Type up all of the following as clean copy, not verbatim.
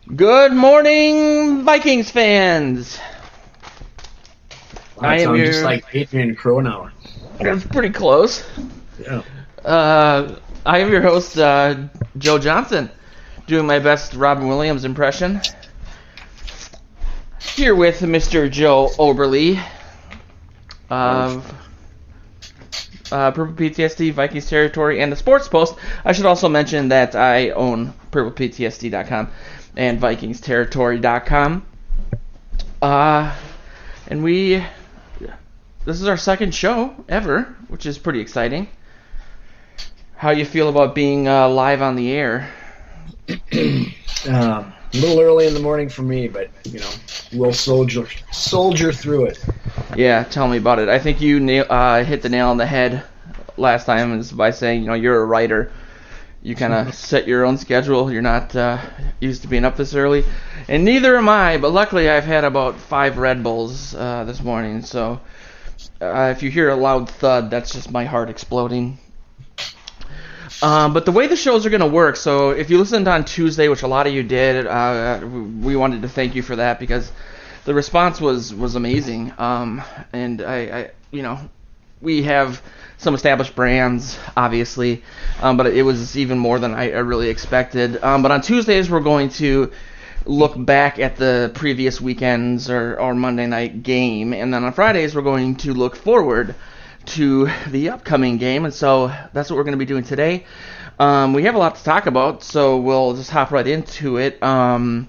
Good morning, Vikings fans. Wow, I am your... just like Adrian Cronauer. That's pretty close. Yeah. I am your host, Joe Johnson, doing my best Robin Williams impression. Here with Mr. Joe Oberle of Purple PTSD, Vikings Territory, and the Sports Post. I should also mention that I own PurplePTSD.com and VikingsTerritory.com. And this is our second show ever, which is pretty exciting. How you feel about being live on the air? A little early in the morning for me, but we'll soldier through it. Yeah, tell me about it. I think you hit the nail on the head last time by saying you're a writer. You kind of set your own schedule. You're not used to being up this early, and neither am I. But luckily, I've had about 5 Red Bulls this morning. So if you hear a loud thud, that's just my heart exploding. But the way the shows are going to work, so if you listened on Tuesday, which a lot of you did, we wanted to thank you for that because the response was amazing. And I we have some established brands, obviously, but it was even more than I really expected. But on Tuesdays, we're going to look back at the previous weekend's or Monday night game, and then on Fridays, we're going to look forward to the upcoming game, and so that's what we're going to be doing today. We have a lot to talk about, so we'll just hop right into it. The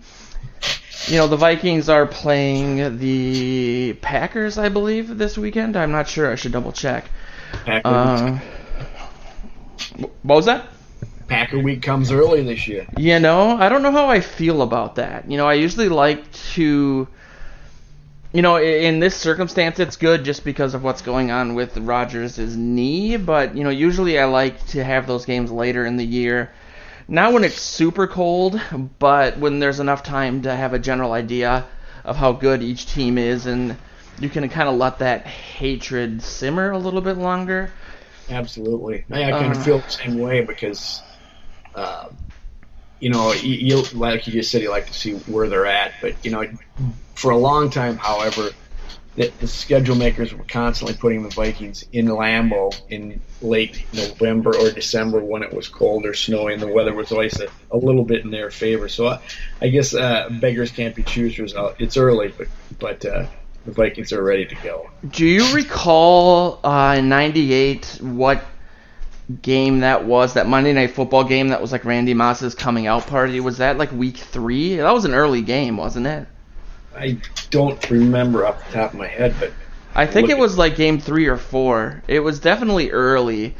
Vikings are playing the Packers, I believe, this weekend. I'm not sure. I should double check. Packer what was that? Packer week comes early this year. I don't know how I feel about that. I usually like to... in this circumstance, it's good just because of what's going on with Rodgers' knee. But, usually I like to have those games later in the year. Not when it's super cold, but when there's enough time to have a general idea of how good each team is. And you can kind of let that hatred simmer a little bit longer. Absolutely. I kind of feel the same way because... you like you just said, you like to see where they're at, but for a long time, however, the schedule makers were constantly putting the Vikings in Lambeau in late November or December when it was cold or snowy and the weather was always a little bit in their favor. So I guess beggars can't be choosers. It's early, but the Vikings are ready to go. Do you recall in '98 what game that was, that Monday Night Football game that was like Randy Moss's coming out party? Was that like week 3? That was an early game, wasn't it? I don't remember off the top of my head, but I think it was like game 3 or 4. It was definitely early.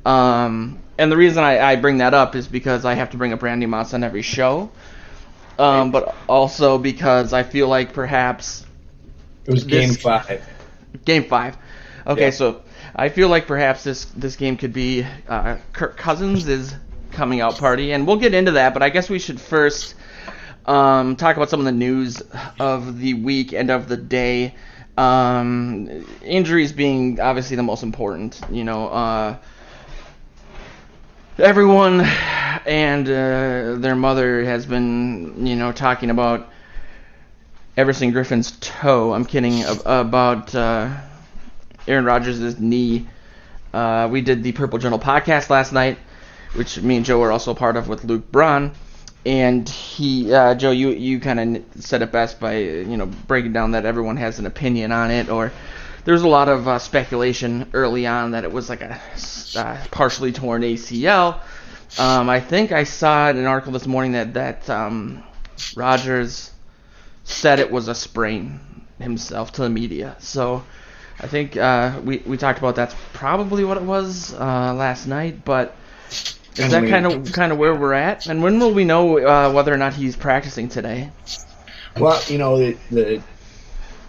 And the reason I bring that up is because I have to bring up Randy Moss on every show. But also because I feel like perhaps it was game 5. Game 5. Okay, yeah. So I feel like perhaps this game could be Kirk Cousins' coming out party, and we'll get into that, but I guess we should first talk about some of the news of the week and of the day. Injuries being obviously the most important. Everyone and their mother has been talking about Everson Griffin's toe. I'm kidding about Aaron Rodgers' knee. We did the Purple Journal podcast last night, which me and Joe were also a part of with Luke Braun. And Joe, you kind of said it best by breaking down that everyone has an opinion on it, or there's a lot of speculation early on that it was like a partially torn ACL. I think I saw in an article this morning that Rodgers said it was a sprain himself to the media. So I think we talked about that's probably what it was last night, but is that kind of where we're at? And when will we know whether or not he's practicing today? Well,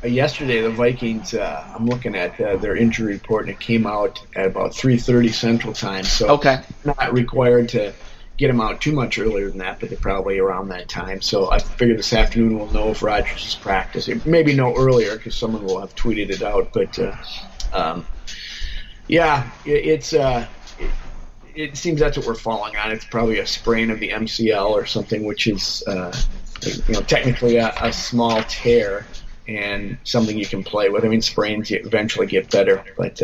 yesterday the Vikings, I'm looking at their injury report, and it came out at about 3:30 Central Time. So okay, not required to get him out too much earlier than that, but they're probably around that time. So I figure this afternoon we'll know if Rodgers is practicing. Maybe no earlier because someone will have tweeted it out. But it seems that's what we're falling on. It's probably a sprain of the MCL or something, which is technically a small tear and something you can play with. I mean, sprains eventually get better, but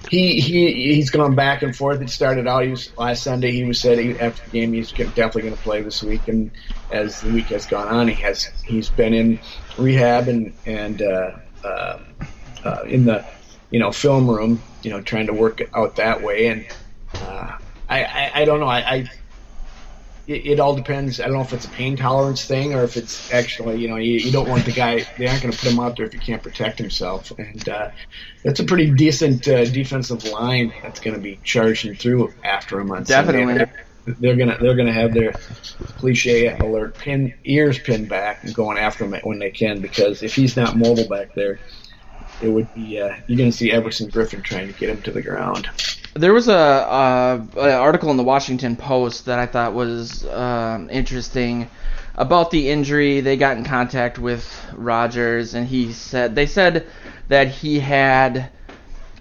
he's gone back and forth. It started out. Last Sunday. He said after the game he's definitely going to play this week. And as the week has gone on, he's been in rehab and in the film room, trying to work it out that way. And I don't know. It all depends. I don't know if it's a pain tolerance thing or if it's actually, you don't want the guy. They aren't going to put him out there if he can't protect himself. And that's a pretty decent defensive line that's going to be charging through after him on Definitely. Sunday. They're gonna have their cliche alert ears pinned back and going after him when they can, because if he's not mobile back there, it would be you're going to see Everson Griffin trying to get him to the ground. There was an article in the Washington Post that I thought was interesting about the injury. They got in contact with Rodgers, and they said that he had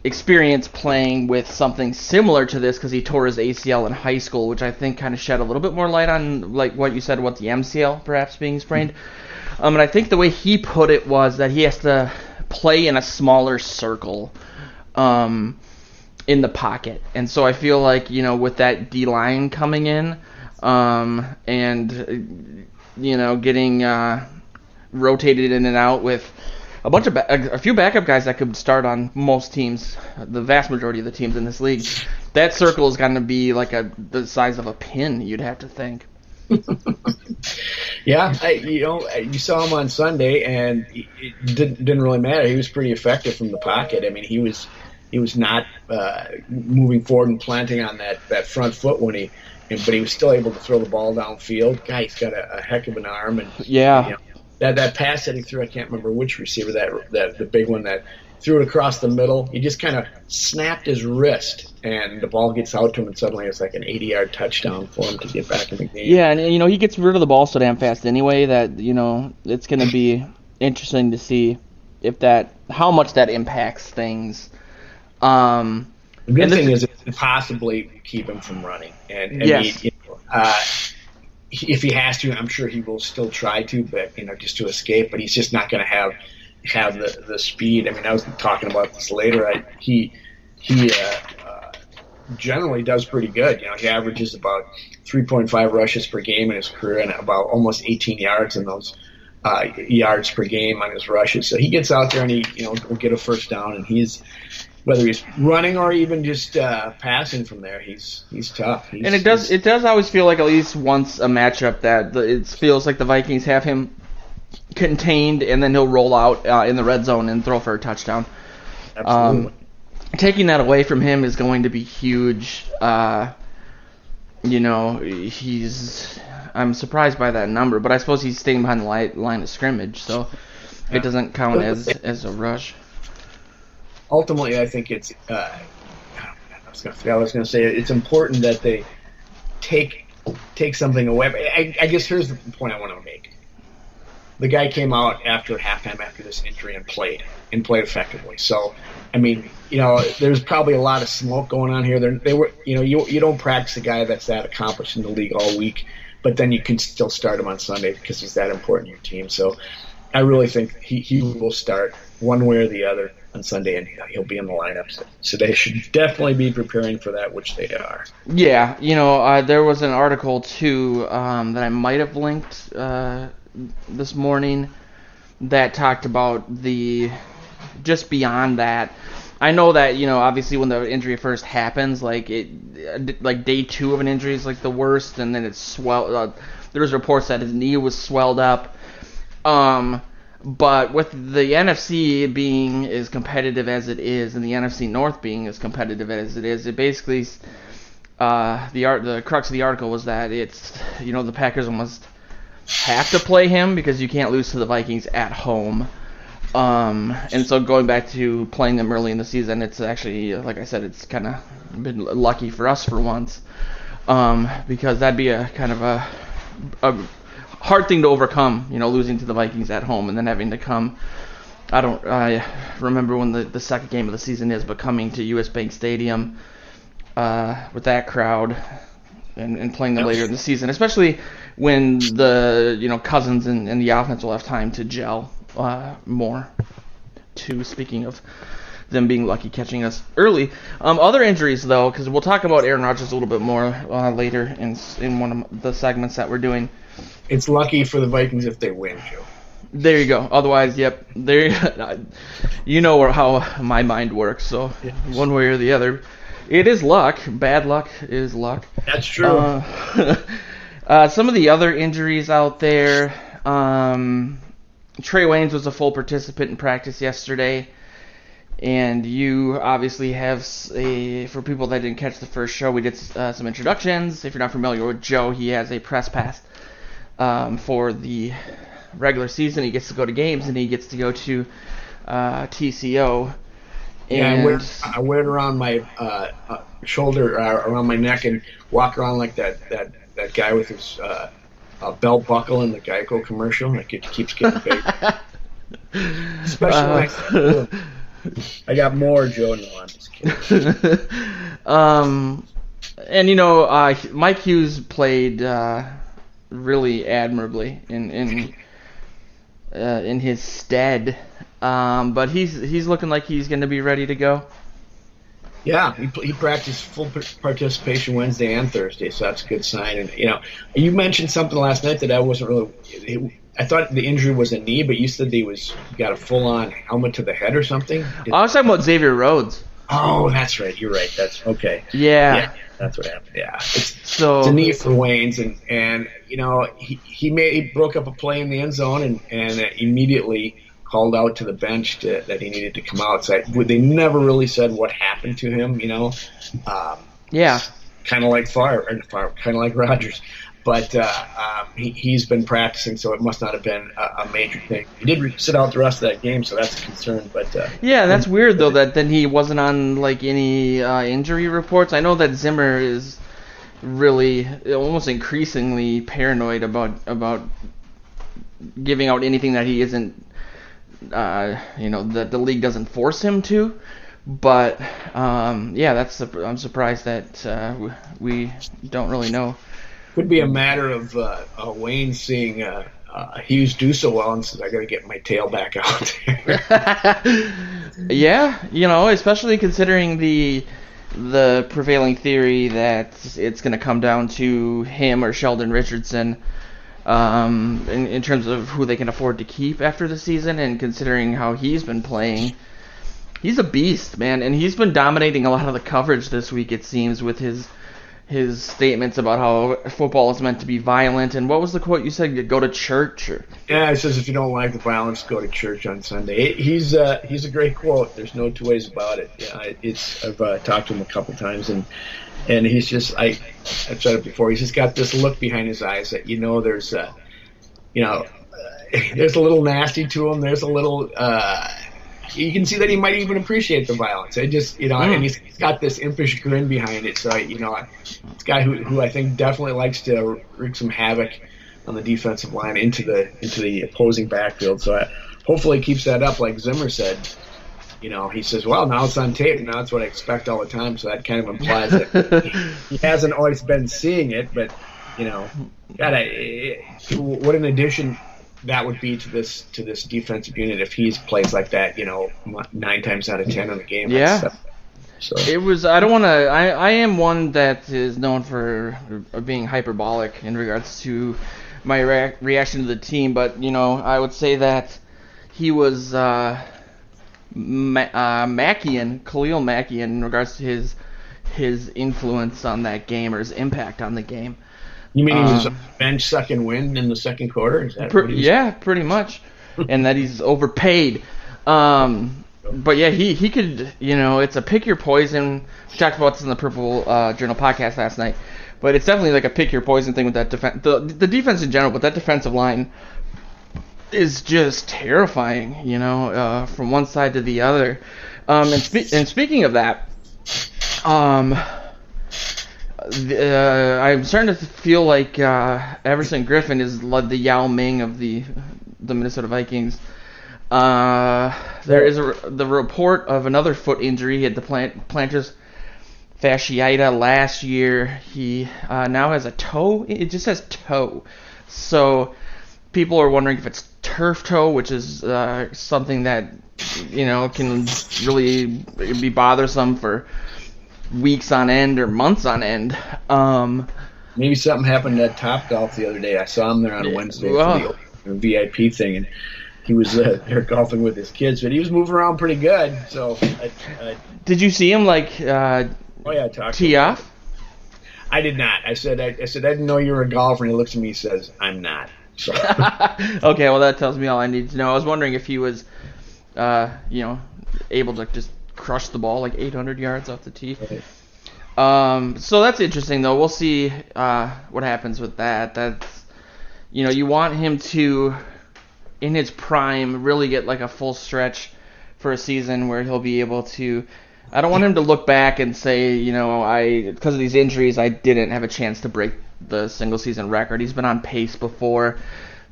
experience playing with something similar to this because he tore his ACL in high school, which I think kind of shed a little bit more light on like what you said about the MCL perhaps being sprained. And I think the way he put it was that he has to play in a smaller circle in the pocket. And so I feel like, with that D-line coming in and, getting rotated in and out with a few backup guys that could start on most teams, the vast majority of the teams in this league, that circle is going to be like the size of a pin, you'd have to think. Yeah, you saw him on Sunday, and it didn't really matter. He was pretty effective from the pocket. I mean, he was not moving forward and planting on that front foot but he was still able to throw the ball downfield. Guy, he's got a heck of an arm, and yeah, that pass that he threw, I can't remember which receiver that the big one that threw it across the middle. He just kind of snapped his wrist, and the ball gets out to him, and suddenly it's like an 80-yard touchdown for him to get back in the game. Yeah, and he gets rid of the ball so damn fast anyway that it's going to be interesting to see how much that impacts things. The good thing is it can possibly keep him from running, and yes. If he has to, I'm sure he will still try to, but just to escape. But he's just not going to have the speed. I mean, I was talking about this later. He generally does pretty good. He averages about 3.5 rushes per game in his career and about almost 18 yards in those yards per game on his rushes. So he gets out there and he will get a first down, and whether he's running or even just passing from there, he's tough. And it does always feel like at least once a matchup that it feels like the Vikings have him contained, and then he'll roll out in the red zone and throw for a touchdown. Absolutely. Taking that away from him is going to be huge. I'm surprised by that number, but I suppose he's staying behind the line of scrimmage, so it doesn't count as a rush. Ultimately, I think it's. I was going to say it's important that they take something away. I guess here's the point I want to make. The guy came out after halftime after this injury and played effectively. So, I mean, there's probably a lot of smoke going on here. They were, you don't practice a guy that's that accomplished in the league all week, but then you can still start him on Sunday because he's that important to your team. So, I really think he will start one way or the other on Sunday, and he'll be in the lineup. So they should definitely be preparing for that, which they are. Yeah, there was an article too that I might have linked this morning that talked about just beyond that. I know that obviously when the injury first happens, like day 2 of an injury is like the worst, and then it's swelled. There was reports that his knee was swelled up. But with the NFC being as competitive as it is, and the NFC North being as competitive as it is, it basically the crux of the article was that it's the Packers almost have to play him because you can't lose to the Vikings at home. And so going back to playing them early in the season, it's actually, like I said, it's kind of been lucky for us for once, because that'd be a kind of a hard thing to overcome, losing to the Vikings at home and then having to come. I remember when the second game of the season is, but coming to US Bank Stadium with that crowd and playing them later in the season, especially when the Cousins and the offense will have time to gel more. Speaking of them being lucky catching us early. Other injuries, though, because we'll talk about Aaron Rodgers a little bit more later in one of the segments that we're doing. It's lucky for the Vikings if they win, Joe. There you go. Otherwise, yep. There, how my mind works. So one way or the other, it is luck. Bad luck is luck. That's true. Some of the other injuries out there. Trey Waynes was a full participant in practice yesterday. And you obviously have for people that didn't catch the first show, we did some introductions. If you're not familiar with Joe, he has a press pass for the regular season. He gets to go to games, and he gets to go to TCO. And I wear it around my shoulder, around my neck, and walk around like that guy with his belt buckle in the Geico commercial. Like it keeps getting big. Especially when I got more, Joe. No, I'm just kidding. And Mike Hughes played really admirably in his stead, but he's looking like he's going to be ready to go. Yeah, he practiced full participation Wednesday and Thursday, so that's a good sign. And you mentioned something last night that I wasn't really. I thought the injury was a knee, but you said he got a full-on helmet to the head or something. I was talking about Xavier Rhodes. Oh, that's right. You're right. That's okay. Yeah, that's what happened. Yeah, it's a knee for Waynes, and he broke up a play in the end zone and immediately called out to the bench that he needed to come out. So they never really said what happened to him. Yeah, kind of like Favre, kind of like Rodgers. But he's been practicing, so it must not have been a major thing. He did sit out the rest of that game, so that's a concern. But yeah, that's weird though that then he wasn't on like any injury reports. I know that Zimmer is really almost increasingly paranoid about giving out anything that he isn't, that the league doesn't force him to. But I'm surprised that we don't really know. Could be a matter of Wayne seeing Hughes do so well and says, I got to get my tail back out there. Yeah, especially considering the prevailing theory that it's going to come down to him or Sheldon Richardson in terms of who they can afford to keep after the season, and considering how he's been playing. He's a beast, man, and he's been dominating a lot of the coverage this week, it seems, with his statements about how football is meant to be violent. And what was the quote you said? Go to church? Yeah, it says if you don't like the violence, go to church on Sunday. He's a great quote. There's no two ways about it. Yeah, I've talked to him a couple times, and he's just I've said it before. He's just got this look behind his eyes that there's there's a little nasty to him. There's a little. You can see that he might even appreciate the violence. It just, and he's got this impish grin behind it. So, it's a guy who I think definitely likes to wreak some havoc on the defensive line into the opposing backfield. So, hopefully, he keeps that up. Like Zimmer said, he says, "Well, now it's on tape. Now it's what I expect all the time." So that kind of implies that he hasn't always been seeing it. But, what an addition that would be to this defensive unit if he plays like that, 9 times out of 10 in the game. Yeah. So it was. I don't want to. I am one that is known for being hyperbolic in regards to my reaction to the team, but I would say that he was Khalil Mack in regards to his influence on that game or his impact on the game. You mean he was a bench second win in the second quarter? Is that yeah, pretty much. And that he's overpaid. But yeah, he could, it's a pick your poison. We talked about this in the Purple Journal podcast last night. But it's definitely like a pick your poison thing with that defense. The defense in general, but that defensive line is just terrifying, from one side to the other. And speaking of that, I'm starting to feel like Everson Griffin is the Yao Ming of the Minnesota Vikings. There is the report of another foot injury. He had the plantar fasciitis last year. He now has a toe. It just says toe. So people are wondering if it's turf toe, which is something that can really be bothersome for weeks on end or months on end. Maybe something happened at Topgolf the other day. I saw him there on Wednesday for the VIP thing, and he was there golfing with his kids, but he was moving around pretty good. So, did you see him tee off? I did not. I said I didn't know you were a golfer, and he looks at me and says, "I'm not." So. Okay, well that tells me all I need to know. I was wondering if he was, able to just crush the ball like 800 yards off the tee. Okay. So that's interesting, though. We'll see what happens with that. That's, you want him to, in his prime, really get like a full stretch for a season where he'll be able to. I don't want him to look back and say, because of these injuries, I didn't have a chance to break the single season record. He's been on pace before.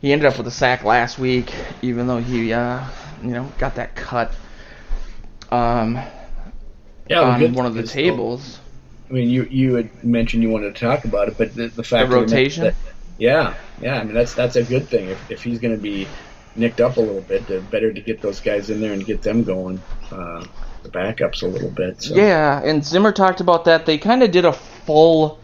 He ended up with a sack last week, even though he, got that cut on one of the tables. I mean, you had mentioned you wanted to talk about it, but the fact the rotation. I mean that's a good thing. If he's going to be nicked up a little bit, better to get those guys in there and get them going, the backups a little bit. So. Yeah, and Zimmer talked about that. They kind of did a full.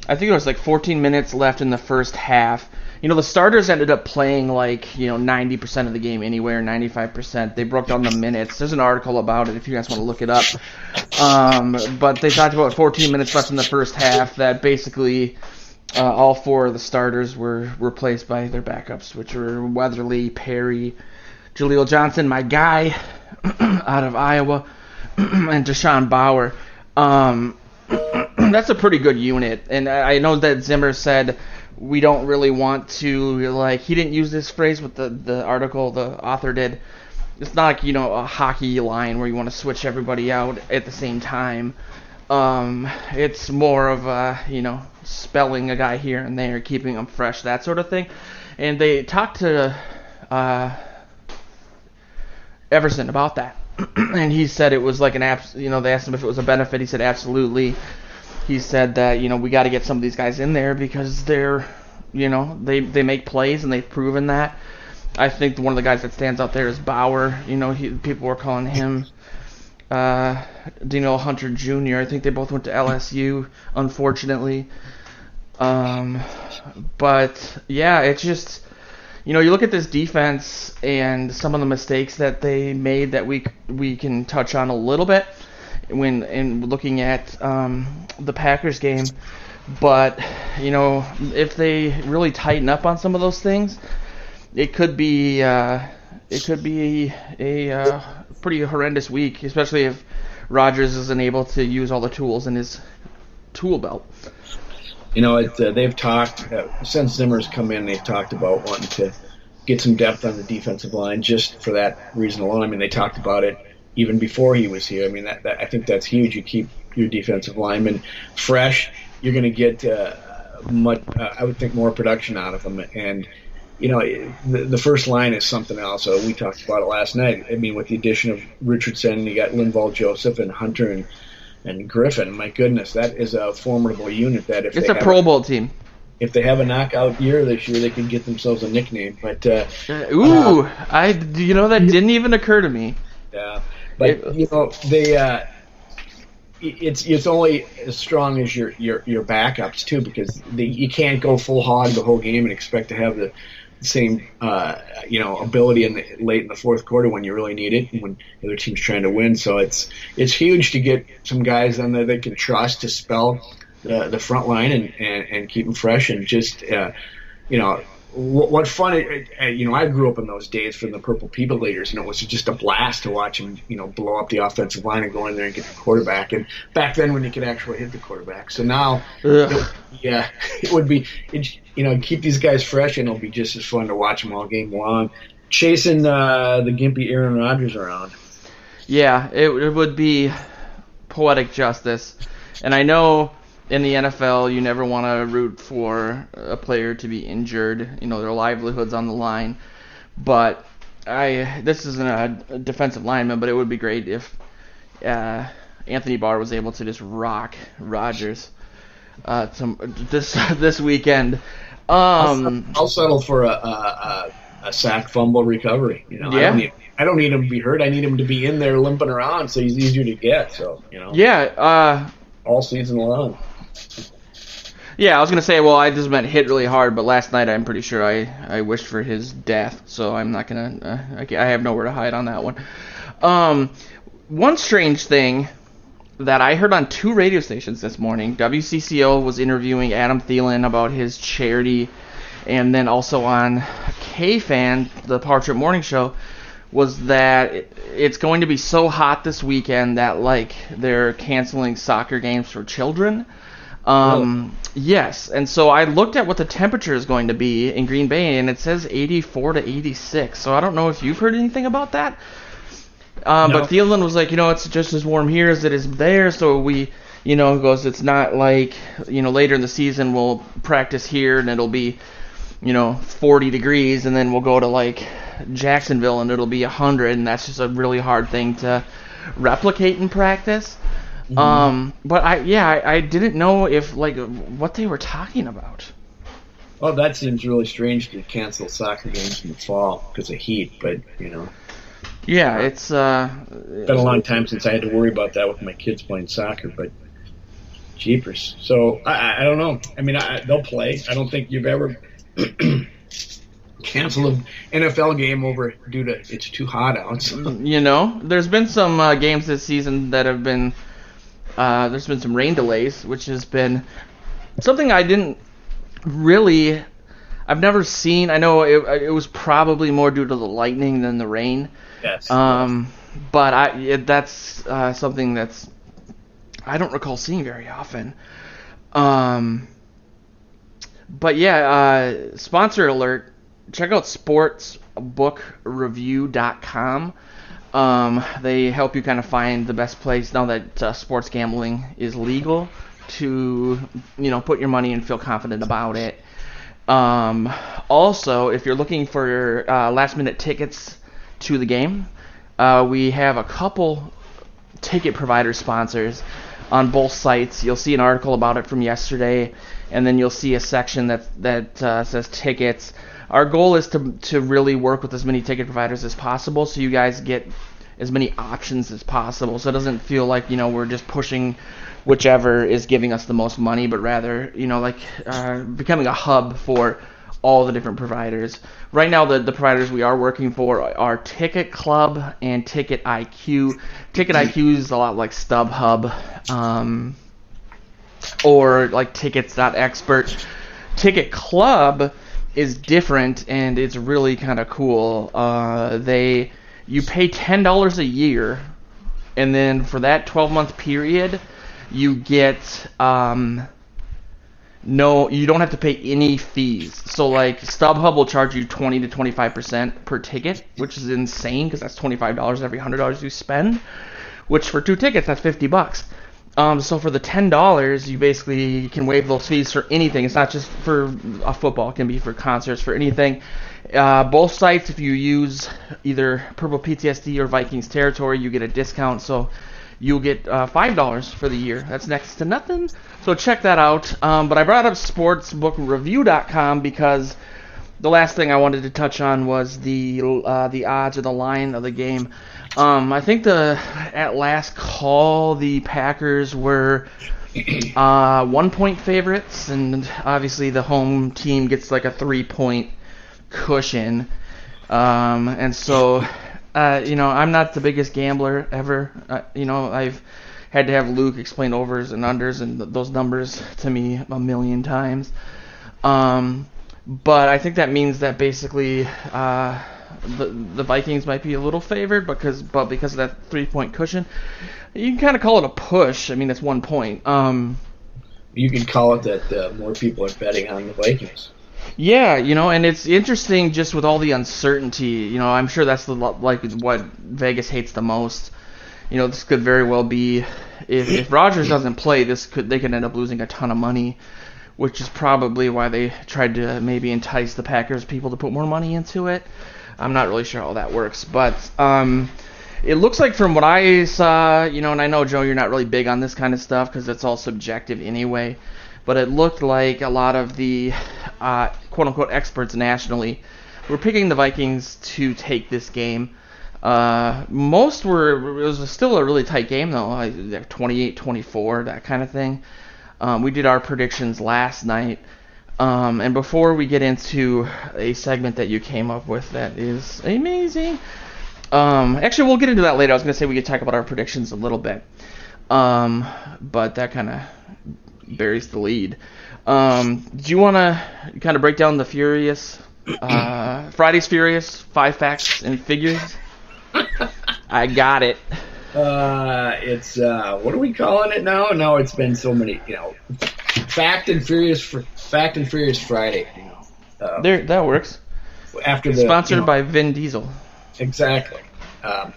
I think it was like 14 minutes left in the first half. The starters ended up playing 90% of the game anywhere, 95%. They broke down the minutes. There's an article about it if you guys want to look it up. But they talked about 14 minutes left in the first half that basically all four of the starters were replaced by their backups, which were Weatherly, Perry, Jaleel Johnson, my guy out of Iowa, and Deshaun Bauer. That's a pretty good unit. And I know that Zimmer said we don't really want to, he didn't use this phrase with the article the author did. It's not like, a hockey line where you want to switch everybody out at the same time. It's more of, spelling a guy here and there, keeping him fresh, that sort of thing. And they talked to Everson about that. And he said it was like they asked him if it was a benefit. He said absolutely. He said that, we got to get some of these guys in there because they're, they make plays and they've proven that. I think one of the guys that stands out there is Bauer. People were calling him Dino Hunter Jr. I think they both went to LSU, unfortunately. But, yeah, it's just, you look at this defense and some of the mistakes that they made that we can touch on a little bit when looking at the Packers game. But, if they really tighten up on some of those things, it could be a pretty horrendous week, especially if Rodgers isn't able to use all the tools in his tool belt. They've talked since Zimmer's come in. They've talked about wanting to get some depth on the defensive line just for that reason alone. I mean, they talked about it even before he was here. I mean, that I think that's huge. You keep your defensive linemen fresh. You're going to get I would think, more production out of them. And the first line is something else. So we talked about it last night. I mean, with the addition of Richardson, you got Linval Joseph and Hunter and Griffin. My goodness, that is a formidable unit. That if it's a Pro Bowl team. If they have a knockout year this year, they could get themselves a nickname. But that didn't even occur to me. Yeah, but they. It's only as strong as your backups too, because you can't go full hog the whole game and expect to have the same ability late in the fourth quarter when you really need it and when the other team's trying to win. So it's huge to get some guys on there they can trust to spell the front line and keep them fresh and just what fun I grew up in those days from the Purple People Leaders, it was just a blast to watch them blow up the offensive line and go in there and get the quarterback. And back then when you could actually hit the quarterback. So now it would be keep these guys fresh, and it'll be just as fun to watch them all game long chasing the gimpy Aaron Rodgers around. Yeah, it would be poetic justice. And I know in the NFL, you never want to root for a player to be injured. Their livelihood's on the line. But this isn't a defensive lineman, but it would be great if Anthony Barr was able to just rock Rodgers this weekend. I'll settle for a sack fumble recovery. Yeah. I don't need him to be hurt. I need him to be in there limping around so he's easier to get. So Yeah. All season long. Yeah, I was gonna say, well, I just meant hit really hard, but last night I'm pretty sure I wished for his death, so I'm not gonna. I have nowhere to hide on that one. One strange thing that I heard on 2 radio stations this morning. WCCO was interviewing Adam Thielen about his charity, and then also on K-Fan, the Power Trip Morning Show, was that it's going to be so hot this weekend that they're canceling soccer games for children. Yes, and so I looked at what the temperature is going to be in Green Bay, and it says 84 to 86. So I don't know if you've heard anything about that. No. But Thielen was like, it's just as warm here as it is there. So we, he goes, it's not like, later in the season we'll practice here and it'll be, 40 degrees, and then we'll go to Jacksonville and it'll be 100, and that's just a really hard thing to replicate in practice. But I didn't know if what they were talking about. Well, that seems really strange to cancel soccer games in the fall because of heat, but Yeah, it's been a long time since I had to worry about that with my kids playing soccer, but jeepers. So I don't know. I mean, they'll play. I don't think you've ever canceled an NFL game over due to it's too hot out. So. There's been some games this season that have been. There's been some rain delays, which has been something I didn't really. I've never seen. I know it was probably more due to the lightning than the rain. Yes. But that's something that's I don't recall seeing very often. But yeah, sponsor alert. Check out sportsbookreview.com. They help you kind of find the best place now that sports gambling is legal to, put your money and feel confident about it. Also, if you're looking for last-minute tickets to the game, we have a couple ticket provider sponsors on both sites. You'll see an article about it from yesterday, and then you'll see a section that says tickets. Our goal is to really work with as many ticket providers as possible, so you guys get as many options as possible. So it doesn't feel like we're just pushing whichever is giving us the most money, but rather becoming a hub for all the different providers. Right now, the providers we are working for are Ticket Club and Ticket IQ. Ticket IQ is a lot like StubHub or like Tickets.expert. Ticket Club is different, and it's really kind of cool. You pay $10 a year, and then for that 12-month period, you get you don't have to pay any fees. So StubHub will charge you 20 to 25% per ticket, which is insane because that's $25 every $100 you spend. Which for 2 tickets, that's $50. So for the $10, you basically can waive those fees for anything. It's not just for a football; it can be for concerts, for anything. Both sites, if you use either Purple PTSD or Vikings Territory, you get a discount. So you'll get $5 for the year. That's next to nothing. So check that out. But I brought up sportsbookreview.com because the last thing I wanted to touch on was the odds or the line of the game. I think at last call the Packers were 1-point favorites, and obviously the home team gets like a 3-point cushion. And so, I'm not the biggest gambler ever. I've had to have Luke explain overs and unders and those numbers to me a million times. But I think that means that basically the Vikings might be a little favored because of that 3-point cushion. You can kind of call it a push. I mean, it's 1 point. You can call it that more people are betting on the Vikings. Yeah, and it's interesting just with all the uncertainty. I'm sure that's what Vegas hates the most. This could very well be if Rodgers doesn't play, they could end up losing a ton of money, which is probably why they tried to maybe entice the Packers people to put more money into it. I'm not really sure how that works, but It looks like from what I saw, and I know, Joe, you're not really big on this kind of stuff because it's all subjective anyway, but it looked like a lot of the quote-unquote experts nationally were picking the Vikings to take this game. Most were, it was still a really tight game, though, 28-24, that kind of thing. We did our predictions last night. And before we get into a segment that you came up with that is amazing, actually, we'll get into that later. I was going to say we could talk about our predictions a little bit, but that kind of buries the lead. Do you want to kind of break down the Friday's Furious 5 facts and figures? I got it. It's what are we calling it now? No, it's been so many, Fact and Furious Friday. There, that works. After the sponsored by Vin Diesel. Exactly. I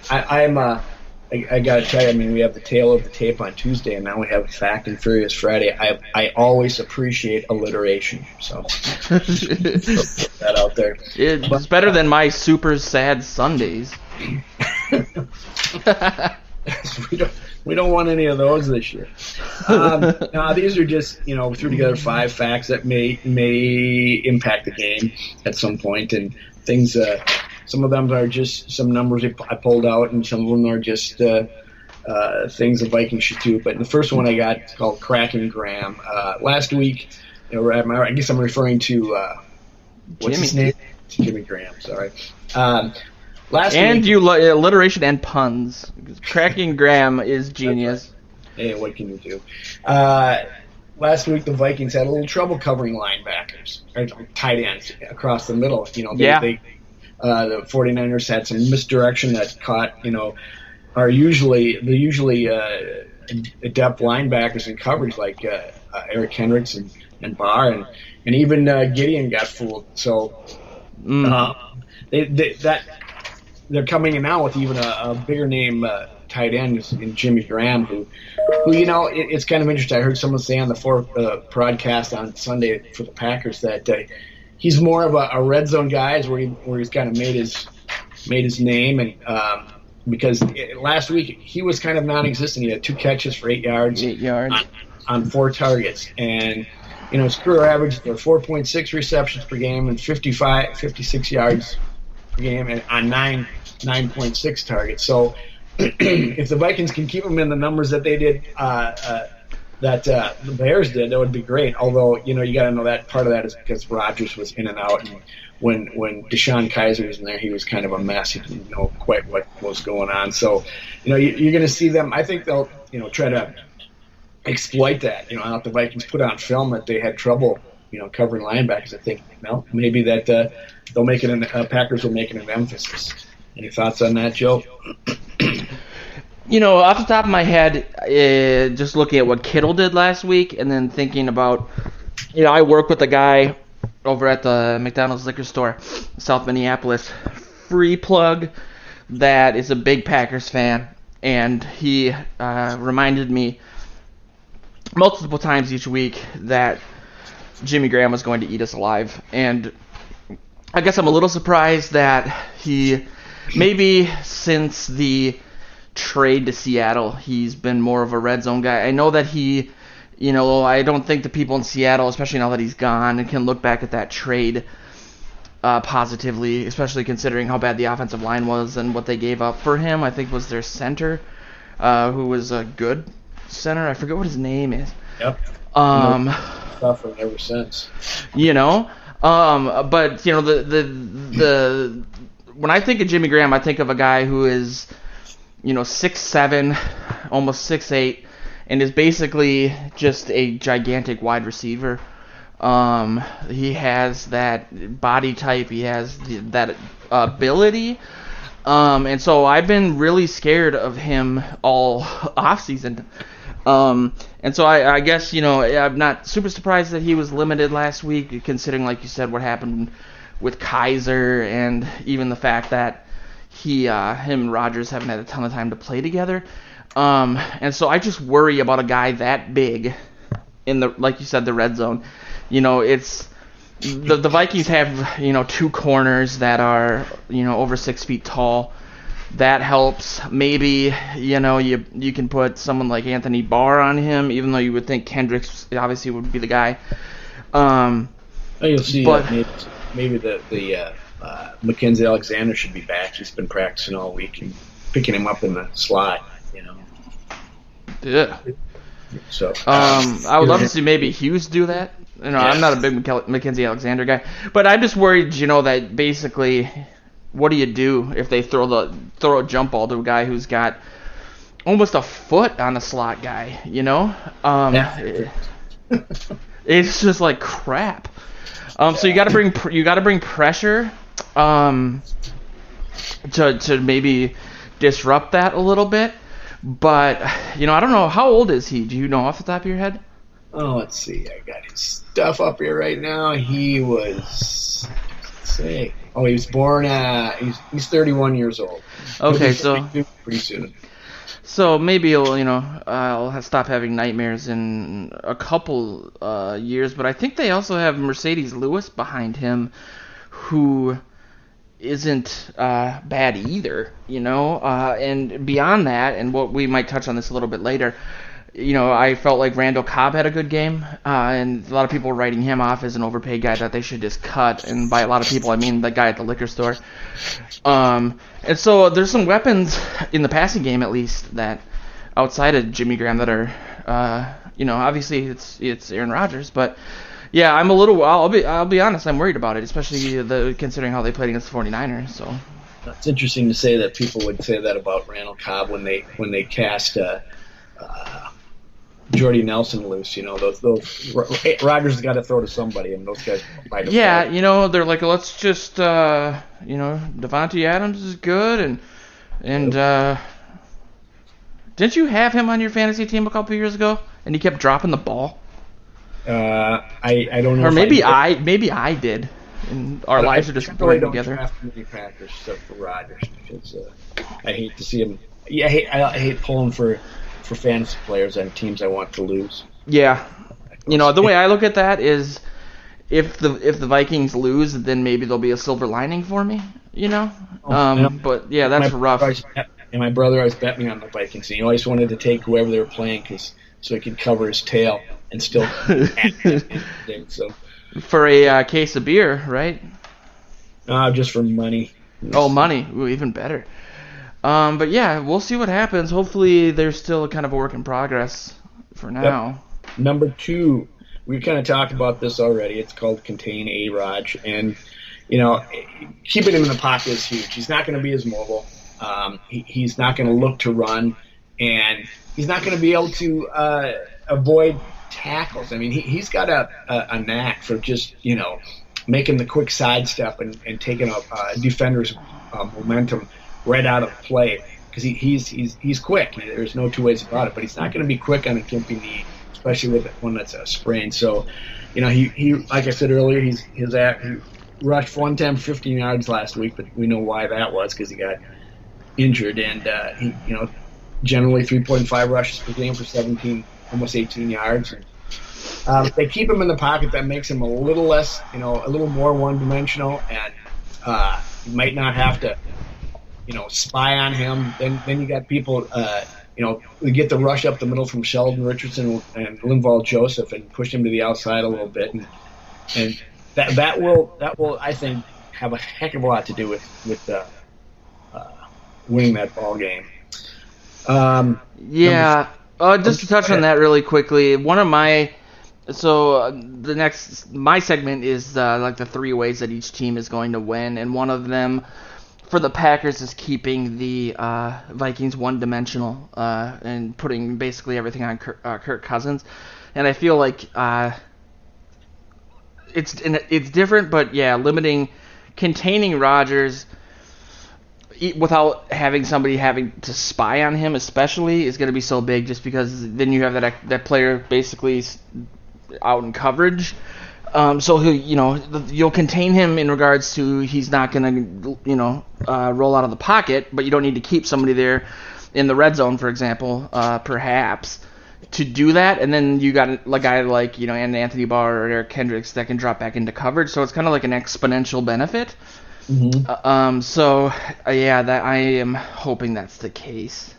gotta tell you, I mean, we have the tail of the tape on Tuesday, and now we have Fact and Furious Friday. I always appreciate alliteration, so put that out there. It's better than my super sad Sundays. We don't want any of those this year. Now these are just threw together 5 facts that may impact the game at some point, and things. Some of them are just some numbers I pulled out, and some of them are just things the Vikings should do. But the first one I got is called Cracking Graham. Last week, I guess I'm referring to what's his name? Jimmy Graham. Sorry. Last week, alliteration and puns. Cracking Graham is genius. Hey, what can you do? Last week, the Vikings had a little trouble covering linebackers, or tight ends across the middle. The 49ers had some misdirection that caught, are usually adept linebackers in coverage like Eric Hendricks and Barr, and even Gideon got fooled. So they're coming in now with even a bigger name tight end in Jimmy Graham, who it's kind of interesting. I heard someone say on the broadcast on Sunday for the Packers that he's more of a red zone guy, where he's kind of made his name, and because last week he was kind of non-existent. He had 2 catches for 8 yards. On 4 targets, and his career average are 4.6 receptions per game and 56 yards per game, and on 9.6 targets. So if the Vikings can keep him in the numbers that they did, that the Bears did, that would be great. Although, you got to know that part of that is because Rodgers was in and out, and when Deshaun Kaiser was in there, he was kind of a mess. He didn't know quite what was going on. So, you're going to see them. I think they'll, try to exploit that. Out the Vikings put on film that they had trouble, covering linebackers. I think, maybe that they'll make it. Packers will make it an emphasis. Any thoughts on that, Joe? Off the top of my head, just looking at what Kittle did last week, and then thinking about, I work with a guy over at the McDonald's liquor store, South Minneapolis, free plug, that is a big Packers fan, and he reminded me multiple times each week that Jimmy Graham was going to eat us alive, and I guess I'm a little surprised that he, maybe since the trade to Seattle, he's been more of a red zone guy. I know that he, I don't think the people in Seattle, especially now that he's gone, and can look back at that trade positively, especially considering how bad the offensive line was and what they gave up for him. I think was their center, who was a good center. I forget what his name is. Yep. Suffering ever since. But the when I think of Jimmy Graham, I think of a guy who is 6'7", almost 6'8", and is basically just a gigantic wide receiver. He has that body type. He has that ability. And so I've been really scared of him all offseason. And so I guess, I'm not super surprised that he was limited last week, considering, like you said, what happened with Kaiser, and even the fact that him and Rodgers haven't had a ton of time to play together. And so I just worry about a guy that big in the, like you said, the red zone. It's the Vikings have, 2 corners that are, over 6 feet tall. that helps. Maybe, you can put someone like Anthony Barr on him, even though you would think Kendricks obviously would be the guy. You'll see but, maybe the Mackenzie Alexander should be back. He's been practicing all week and picking him up in the slot, Yeah. So I would love to see maybe Hughes do that. I'm not a big Mackenzie Alexander guy, but I'm just worried, that basically, what do you do if they throw a jump ball to a guy who's got almost a foot on a slot guy? It's just like crap. So you got to bring pressure to maybe disrupt that a little bit. But I don't know, how old is he? Do you know off the top of your head? Oh, let's see. I got his stuff up here right now. He was, he was born. He's 31 years old. Okay, so pretty soon. So maybe I'll stop having nightmares in a couple years. But I think they also have Mercedes Lewis behind him, who isn't bad either. And beyond that, and what we might touch on this a little bit later. I felt like Randall Cobb had a good game, and a lot of people were writing him off as an overpaid guy that they should just cut. And by a lot of people, I mean the guy at the liquor store. And so there's some weapons in the passing game, at least, that outside of Jimmy Graham that are, obviously it's Aaron Rodgers, but yeah, I'm a little. I'll be honest, I'm worried about it, especially considering how they played against the 49ers. So it's interesting to say that people would say that about Randall Cobb when they cast. Jordy Nelson loose, those Rodgers has got to throw to somebody, and those guys might have. Yeah, they're like, let's just, Devontae Adams is good, and didn't you have him on your fantasy team a couple years ago, and he kept dropping the ball? I don't know. Or maybe I did, and our lives are just blurring together. I don't draft many Packers except for Rodgers because I hate to see him. Yeah, I hate pulling for fantasy players and teams I want to lose. Yeah, the way I look at that is, if the Vikings lose, then maybe there'll be a silver lining for me. But yeah, that's rough. And my brother always bet me on the Vikings. And he always wanted to take whoever they were playing so he could cover his tail and still. So for a case of beer, right? Just for money. Oh, money! Ooh, even better. But yeah, we'll see what happens. Hopefully, there's still kind of a work in progress for now. Yep. Number 2, we kind of talked about this already. It's called contain A-Raj, and keeping him in the pocket is huge. He's not going to be as mobile. He's not going to look to run, and he's not going to be able to avoid tackles. I mean, he's got a knack for just making the quick sidestep and taking a defender's momentum right out of play, because he's quick. There's no two ways about it. But he's not going to be quick on a gimpy knee, especially with one that's a sprain. So, he like I said earlier, he rushed one time 15 yards last week, but we know why that was, because he got injured, and he generally 3.5 rushes per game for 17, almost 18 yards. And, if they keep him in the pocket, that makes him a little less, a little more one-dimensional, and you might not have to spy on him. Then you got people, we get the rush up the middle from Sheldon Richardson and Linval Joseph and push him to the outside a little bit, and that will I think have a heck of a lot to do with winning that ball game. Just to touch on that really quickly, my segment is like the 3 ways that each team is going to win, and one of them for the Packers is keeping the Vikings one-dimensional and putting basically everything on Kirk Cousins. And I feel like it's different, but yeah, containing Rodgers without having somebody having to spy on him especially is going to be so big, just because then you have that player basically out in coverage. So you'll contain him in regards to he's not going to roll out of the pocket, but you don't need to keep somebody there in the red zone, for example, perhaps to do that. And then you got a guy like Anthony Barr or Eric Kendricks that can drop back into coverage. So it's kind of like an exponential benefit. Mm-hmm. Yeah, that I am hoping that's the case.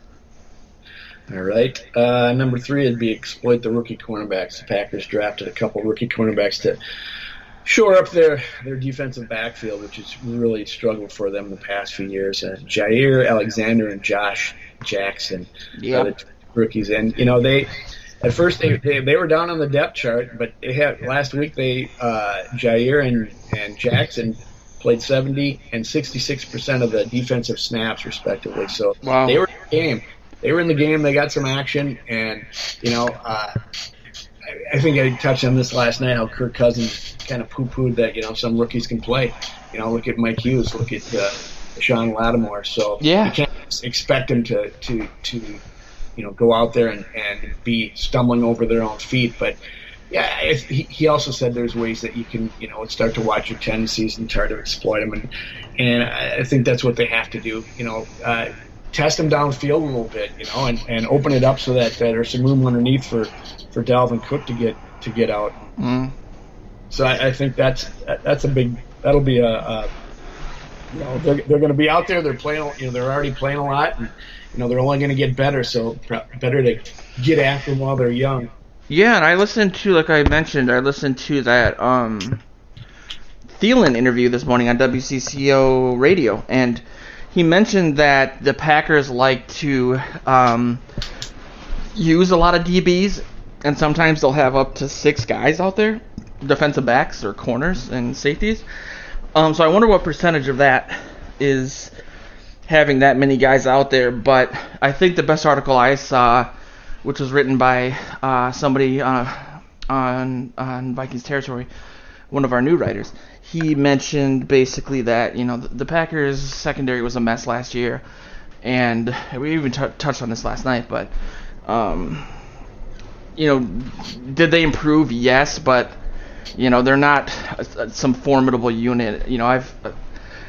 All right. Number 3 would be exploit the rookie cornerbacks. The Packers drafted a couple rookie cornerbacks to shore up their defensive backfield, which has really struggled for them in the past few years. Jair Alexander and Josh Jackson are the Yep. two rookies. And, they at first they were down on the depth chart, but last week Jair and Jackson played 70 and 66% of the defensive snaps, respectively. So Wow. they were in the game. They were in the game. They got some action, and I think I touched on this last night. How Kirk Cousins kind of poo-pooed that some rookies can play. Look at Mike Hughes. Look at Sean Lattimore. So Yeah. you can't expect them to go out there and be stumbling over their own feet, but. Yeah, he also said there's ways that you can, start to watch your tendencies and try to exploit them, and I think that's what they have to do. Test them downfield a little bit, and open it up so that there's some room underneath for Dalvin Cook to get out. Mm. So I think that'll be they're going to be out there. They're playing, they're already playing a lot, and they're only going to get better. So better to get after them while they're young. Yeah, and I listened to that Thielen interview this morning on WCCO radio, and he mentioned that the Packers like to use a lot of DBs, and sometimes they'll have up to 6 guys out there, defensive backs or corners and safeties. So I wonder what percentage of that is having that many guys out there, but I think the best article I saw, which was written by somebody on Vikings territory, one of our new writers. He mentioned basically that the Packers secondary was a mess last year, and we even touched on this last night. But did they improve? Yes, but they're not some formidable unit. I've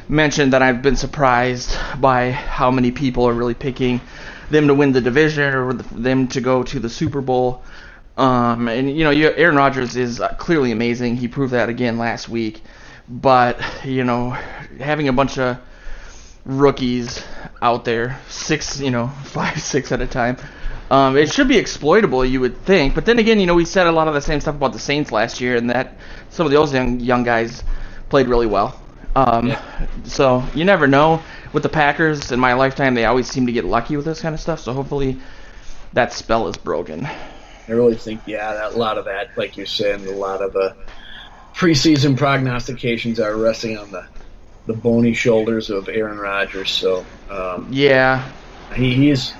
mentioned that I've been surprised by how many people are really picking them to win the division or them to go to the Super Bowl. Aaron Rodgers is clearly amazing. He proved that again last week. But, having a bunch of rookies out there, 5, 6 at a time, it should be exploitable, you would think. But then again, we said a lot of the same stuff about the Saints last year, and that some of those young guys played really well. So you never know. With the Packers, in my lifetime, they always seem to get lucky with this kind of stuff. So hopefully that spell is broken. I really think, a lot of that, like you're saying, a lot of preseason prognostications are resting on the bony shoulders of Aaron Rodgers. So he is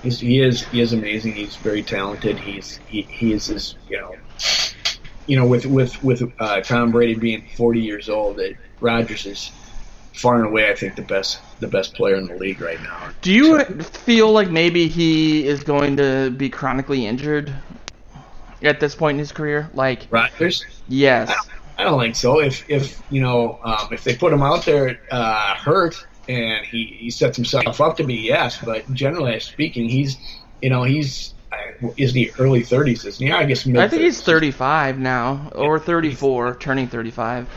amazing. He's very talented. He is with Tom Brady being 40 years old, Rodgers is far and away, I think, the best player in the league right now. Do you feel like maybe he is going to be chronically injured at this point in his career? Like Rodgers? Yes. I don't think so. If they put him out there hurt and he sets himself up to be, yes. But generally speaking, he's is the early 30s, isn't he? I guess mid-30s. I think he's 35 now, or 34, turning 35.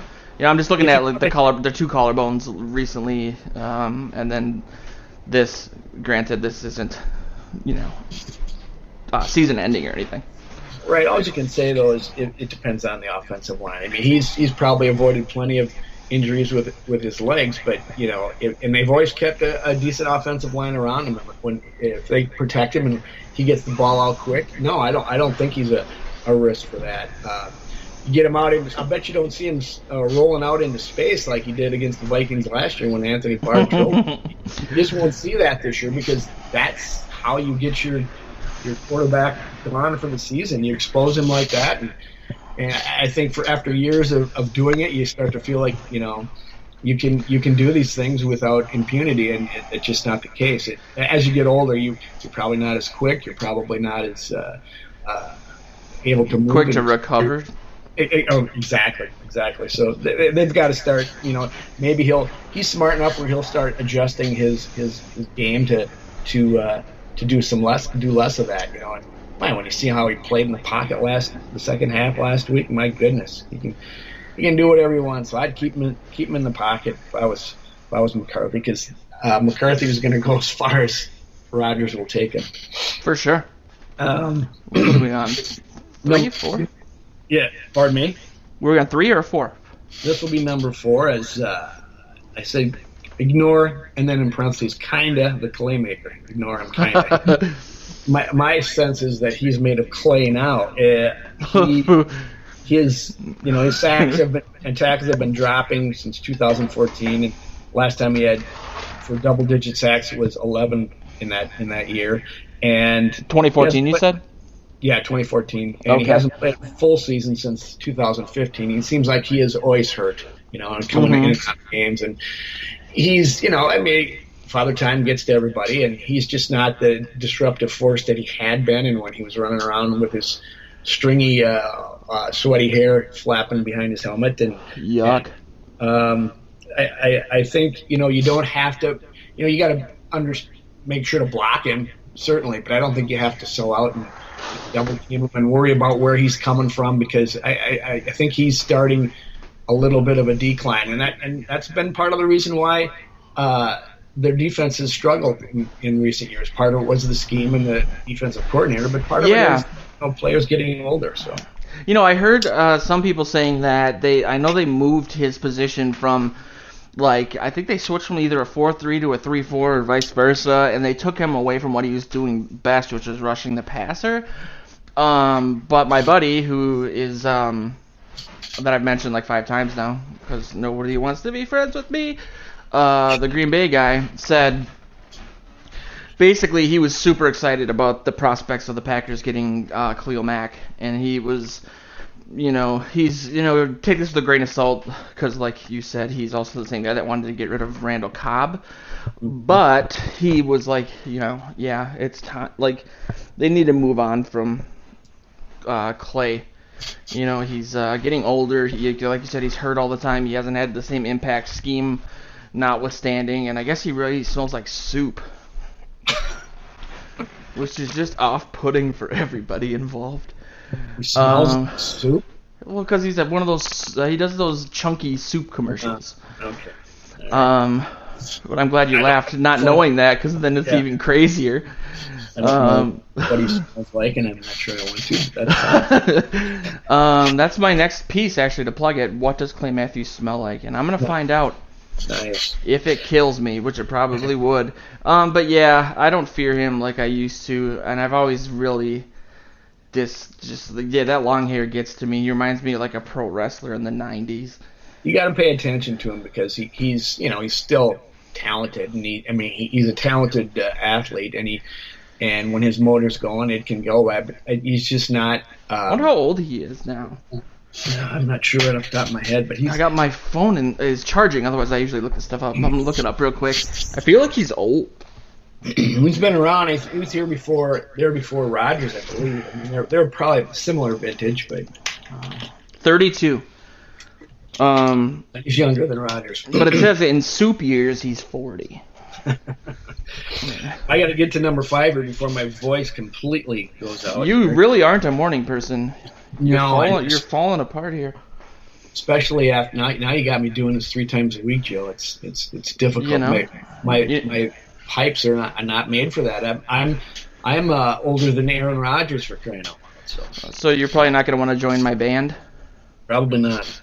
I'm just looking at the 2 collarbones recently, and then this. Granted, this isn't, season ending or anything. Right. All you can say though is it depends on the offensive line. I mean, he's probably avoided plenty of injuries with his legs, but and they've always kept a decent offensive line around him. If they protect him and he gets the ball out quick, no, I don't think he's a risk for that. You get him out. I bet you don't see him rolling out into space like he did against the Vikings last year when Anthony Barr killed him. You just won't see that this year because that's how you get your quarterback on for the season. You expose him like that, and I think after years of doing it, you start to feel like you can do these things without impunity, and it's just not the case. As you get older, you're probably not as quick. You're probably not as able to move. Quick to recover. Exactly. So they've got to start. Maybe he's smart enough where he'll start adjusting his game to do less of that. And when you see how he played in the pocket the second half last week, my goodness, he can do whatever he wants. So I'd keep him in the pocket if I was McCarthy, because McCarthy was going to go as far as Rodgers will take him. For sure. What are we on? 3, 4? Yeah. Pardon me. We're on 3 or 4? This will be number 4, as I say. Ignore, and then in parentheses, kinda the claymaker. Ignore him, kinda. my sense is that he's made of clay now. His sacks and tackles have been dropping since 2014, and last time he had for double-digit sacks it was 11 in that year. And 2014, you said? Yeah, 2014, and He hasn't played a full season since 2015. He seems like he is always hurt, and coming in games, and he's, Father Time gets to everybody, and he's just not the disruptive force that he had been, and when he was running around with his stringy, sweaty hair flapping behind his helmet. And yuck. I think you don't have to. You got to make sure to block him, certainly, but I don't think you have to sell out and double team him and worry about where he's coming from, because I think he's starting a little bit of a decline, and that's been part of the reason why their defense has struggled in recent years. Part of it was the scheme and the defensive coordinator, but part of it is players getting older. So, I heard some people saying that I know they moved his position from, I think they switched from either a 4-3 to a 3-4 or vice versa, and they took him away from what he was doing best, which was rushing the passer. But my buddy, who is that I've mentioned 5 times now, because nobody wants to be friends with me, the Green Bay guy, said basically he was super excited about the prospects of the Packers getting Khalil Mack, and he was, he's, take this with a grain of salt, because like you said, he's also the same guy that wanted to get rid of Randall Cobb, but he was it's time, they need to move on from Clay. He's getting older. Like you said, he's hurt all the time. He hasn't had the same impact, scheme notwithstanding, and I guess he really smells like soup, which is just off-putting for everybody involved. He smells like soup? Well, because he's at one of those. He does those chunky soup commercials. Okay. But I'm glad you laughed, not knowing that, because then it's even crazier. I don't know what he smells like, and I'm not sure I want to. That's that's my next piece, actually, to plug it. What does Clay Matthews smell like? And I'm going to find out if it kills me, which it probably would. But yeah, I don't fear him like I used to, and I've always really... that long hair gets to me. He reminds me of a pro wrestler in the 90s. You got to pay attention to him, because he's still talented, and he's a talented athlete, and when his motor's going, it can go. But he's just not. I wonder how old he is now. I'm not sure right off the top of my head, but I got my phone and is charging. Otherwise, I usually look this stuff up. I'm gonna look it up real quick. I feel like he's old. He's been around. He was here before Rodgers, I believe. They're probably similar vintage, but 32. He's younger than Rodgers. But it says that in soup years he's 40. I got to get to number 5 here before my voice completely goes out. You really aren't a morning person. You're falling apart here. Especially after now you got me doing this 3 times a week, Joe. It's difficult. My pipes are not made for that. I'm older than Aaron Rodgers, for crying out loud. So you're probably not going to want to join my band? Probably not.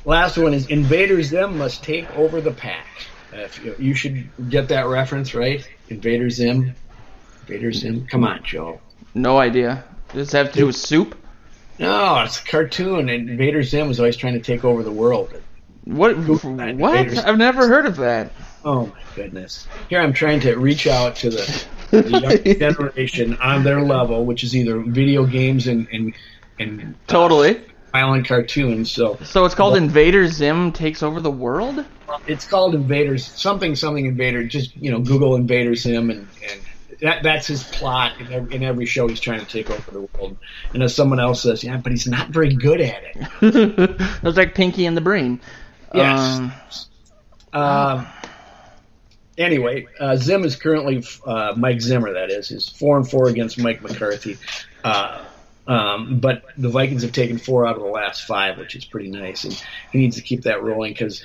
Last one is Invader Zim must take over the pack. You should get that reference, right? Invader Zim. Come on, Joe. No idea. Does it have to do with soup? No, it's a cartoon. And Invader Zim was always trying to take over the world. What? I've never heard of that. Oh, my goodness. Here I'm trying to reach out to the young generation on their level, which is either video games and totally violent cartoons. So it's called Invader Zim Takes Over the World? It's called Invaders, something Invader. Just, Google Invader Zim, and that's his plot in every show. He's trying to take over the world. And as someone else says, yeah, but he's not very good at it. It was like Pinky and the Brain. Yes. Anyway, Zim is currently Mike Zimmer. That is 4-4 against Mike McCarthy. But the Vikings have taken 4 out of the last 5, which is pretty nice, and he needs to keep that rolling because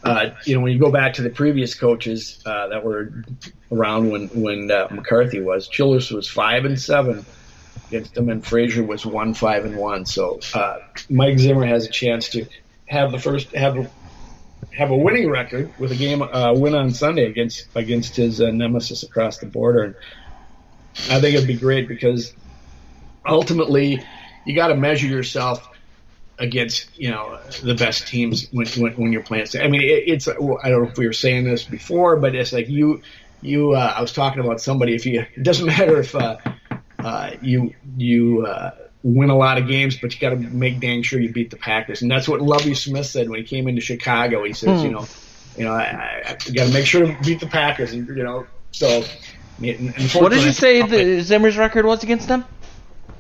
when you go back to the previous coaches that were around when McCarthy was, Childress was 5-7 against them, and Frazier was 1-5-1. So Mike Zimmer has a chance to have a winning record with a game win on Sunday against his nemesis across the border, and I think it'd be great because ultimately you got to measure yourself against the best teams when you're playing. I mean, it's I don't know if we were saying this before, but it's like you I was talking about somebody. It doesn't matter if you win a lot of games, but you got to make dang sure you beat the Packers, and that's what Lovie Smith said when he came into Chicago. He says, I got to make sure to beat the Packers, and so. What did you say the Zimmer's record was against them?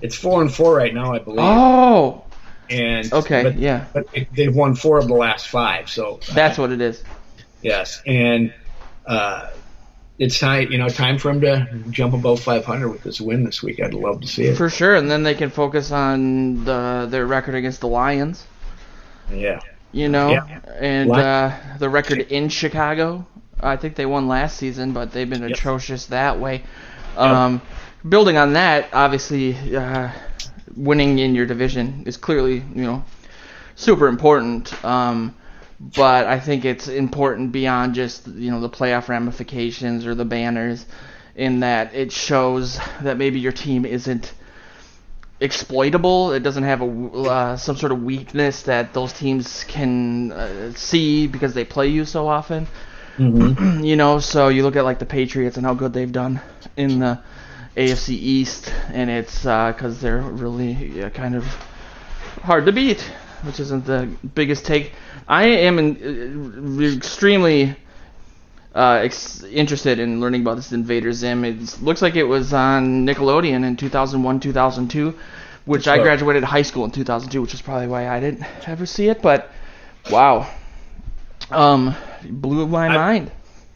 It's 4-4 right now, I believe. Oh. And okay, but they've won 4 of the last 5, so that's what it is. Yes, and it's time for him to jump above 500 with this win this week. I'd love to see it for sure, and then they can focus on their record against the Lions. Yeah, and the record in Chicago. I think they won last season, but they've been atrocious that way. Building on that, obviously, winning in your division is clearly, super important. But I think it's important beyond just, the playoff ramifications or the banners, in that it shows that maybe your team isn't exploitable. It doesn't have some sort of weakness that those teams can see because they play you so often. Mm-hmm. So you look at like the Patriots and how good they've done in the AFC East, and it's because they're really kind of hard to beat, which isn't the biggest take. I am extremely interested in learning about this Invader Zim. It looks like it was on Nickelodeon in 2001, 2002, which I graduated high school in 2002, which is probably why I didn't ever see it. But wow. Blew my mind.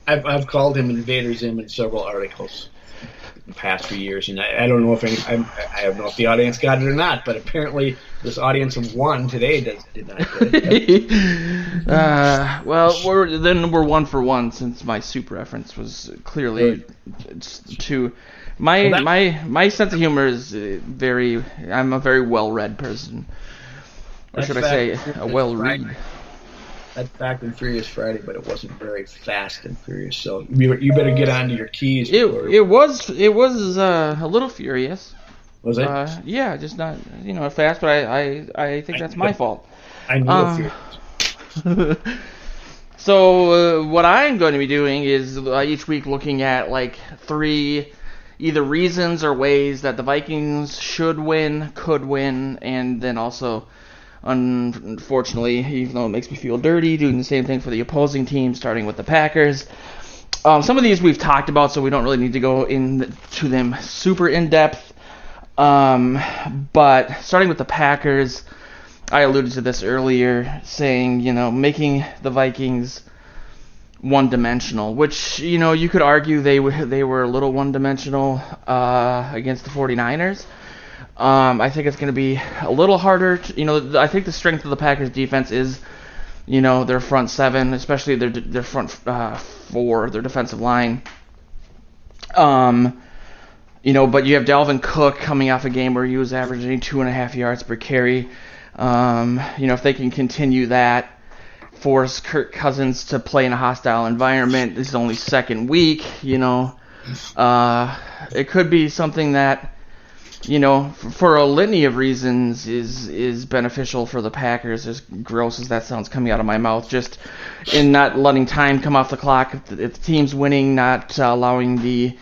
I've called him Invader Zim in several articles in the past few years, and I don't know if I don't know if the audience got it or not, but apparently this audience of 1 today did not get it. Well, we're 1 for 1 since my soup reference was clearly to my sense of humor is I'm a very well-read person, or should I say a well-read. That's Fast and Furious Friday, but it wasn't very fast and furious. So you better get onto your keys. It was a little furious. Was it? Yeah, just not fast, but I think that's my fault. I know furious. So what I'm going to be doing is each week looking at like 3 either reasons or ways that the Vikings should win, could win, and then also, unfortunately, even though it makes me feel dirty, doing the same thing for the opposing team, starting with the Packers. Some of these we've talked about, so we don't really need to go into them super in-depth. But starting with the Packers, I alluded to this earlier, saying, making the Vikings one-dimensional, which, you could argue they were a little one-dimensional against the 49ers. I think it's going to be a little harder. I think the strength of the Packers defense is, their front 7, especially their front 4, their defensive line. But you have Dalvin Cook coming off a game where he was averaging 2.5 yards per carry. If they can continue that, force Kirk Cousins to play in a hostile environment. This is only second week. It could be something that, for a litany of reasons is beneficial for the Packers, as gross as that sounds coming out of my mouth, just in not letting time come off the clock. If the team's winning, not allowing the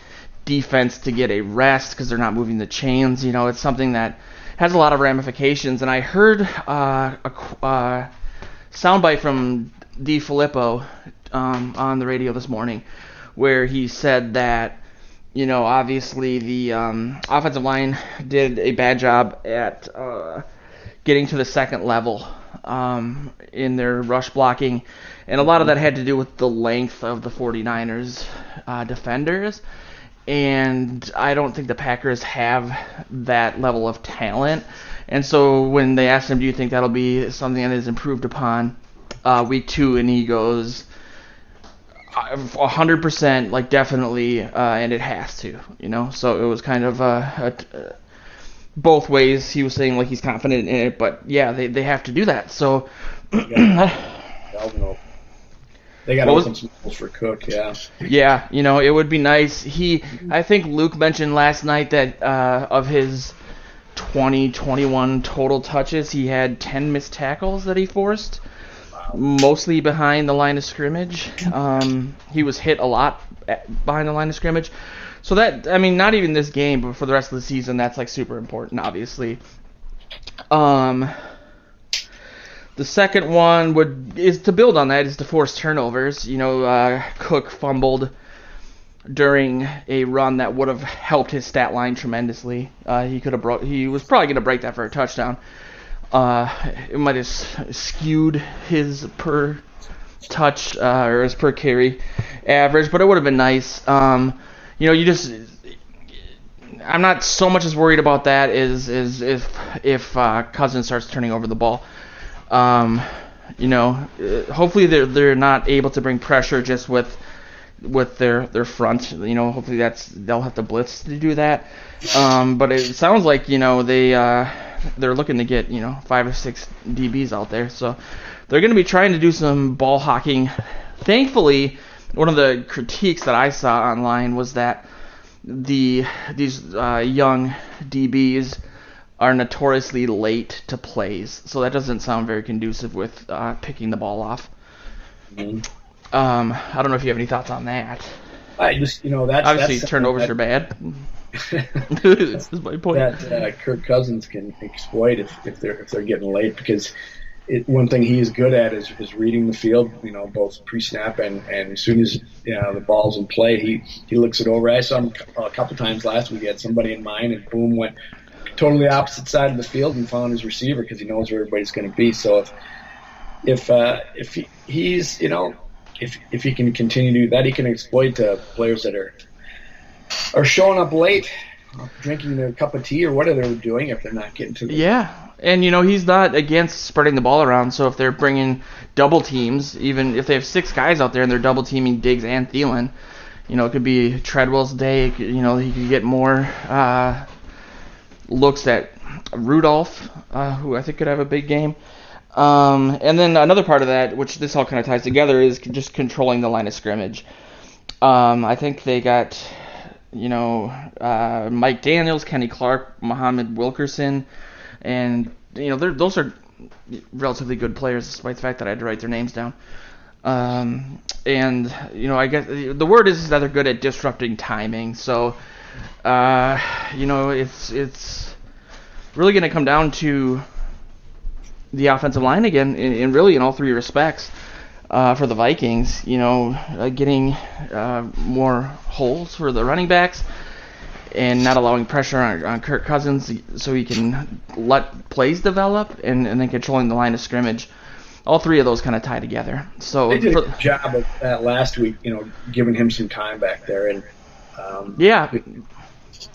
defense to get a rest because they're not moving the chains. It's something that has a lot of ramifications. And I heard a soundbite from DiFilippo on the radio this morning where he said that, obviously the offensive line did a bad job at getting to the second level in their rush blocking, and a lot of that had to do with the length of the 49ers defenders. and I don't think the Packers have that level of talent. And so when they asked him, do you think that'll be something that is improved upon week 2, and he goes 100%, like definitely, and it has to, So it was kind of both ways. He was saying like he's confident in it, but yeah, they have to do that. So they got to open some holes for Cook, yeah. Yeah, it would be nice. I think Luke mentioned last night that of his 21 total touches, he had 10 missed tackles that he forced, mostly behind the line of scrimmage. He was hit a lot behind the line of scrimmage. So that, not even this game, but for the rest of the season, that's like super important, obviously. The second one is to build on that, is to force turnovers. Cook fumbled during a run that would have helped his stat line tremendously. He was probably going to break that for a touchdown. It might have skewed his per touch or his per carry average, but it would have been nice. I'm not so much as worried about that as if Cousins starts turning over the ball. Hopefully they're not able to bring pressure just with their front. Hopefully they'll have to blitz to do that. But it sounds like they're looking to get 5 or 6 DBs out there, so they're going to be trying to do some ball hawking. Thankfully, one of the critiques that I saw online was that these young DBs are notoriously late to plays, so that doesn't sound very conducive with picking the ball off. Mm-hmm. I don't know if you have any thoughts on that. I just, that's obviously turnovers are bad. That's my point. That Kirk Cousins can exploit if they're getting late, because one thing he's good at is reading the field. Both pre-snap and as soon as the ball's in play, he looks it over. I saw him a couple times last week. He had somebody in mind, and boom, went totally opposite side of the field and found his receiver because he knows where everybody's going to be. So if he can continue to do that, he can exploit players that are showing up late, drinking their cup of tea or whatever they're doing if they're not getting to the... Yeah, and he's not against spreading the ball around, so if they're bringing double teams, even if they have 6 guys out there and they're double teaming Diggs and Thielen, it could be Treadwell's day. He could get more looks at Rudolph, who I think could have a big game. And then another part of that, which this all kind of ties together, is just controlling the line of scrimmage. I think they got, Mike Daniels, Kenny Clark, Muhammad Wilkerson, and those are relatively good players, despite the fact that I had to write their names down. And I guess the word is that they're good at disrupting timing. So, it's really going to come down to the offensive line again, in really in all 3 respects, for the Vikings. Getting more holes for the running backs and not allowing pressure on Kirk Cousins so he can let plays develop, and then controlling the line of scrimmage. All 3 of those kind of tie together. So they did a good job of that last week, giving him some time back there. And yeah,